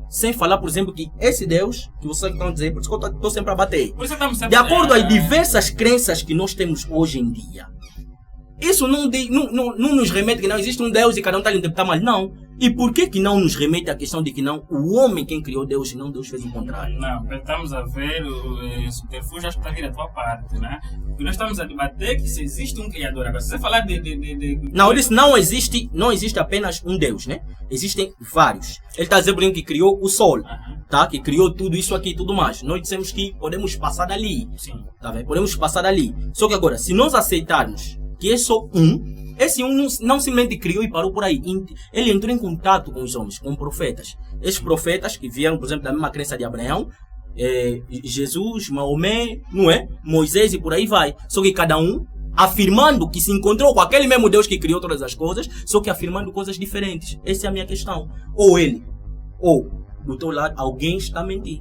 Sem falar, por exemplo, que esse Deus que vocês estão a dizer, por isso que eu estou sempre a bater. Por isso estamos sempre De acordo às diversas crenças que nós temos hoje em dia, isso não nos remete que não existe um Deus e cada um está a interpretar mal. Não. E por que não nos remete à questão de que não o homem quem criou Deus e não Deus fez o contrário? Não, estamos a ver o subterfúgio, acho que está a vir da tua parte, né? Porque nós estamos a debater que se existe um criador. Agora, se você falar Não, eu disse não existe apenas um Deus, né? Existem vários. Ele está a dizer, por exemplo, que criou o Sol, tá? Que criou tudo isso aqui e tudo mais. Nós dissemos que podemos passar dali. Sim. Tá vendo? Podemos passar dali. Só que agora, se nós aceitarmos que é só esse não simplesmente criou e parou por aí. Ele entrou em contato com os homens, com profetas. Esses profetas que vieram, por exemplo, da mesma crença de Abraão, Jesus, Maomé, não é? Moisés e por aí vai. Só que cada um afirmando que se encontrou com aquele mesmo Deus que criou todas as coisas, só que afirmando coisas diferentes. Essa é a minha questão. Ou ele, ou do teu lado, alguém está a mentir.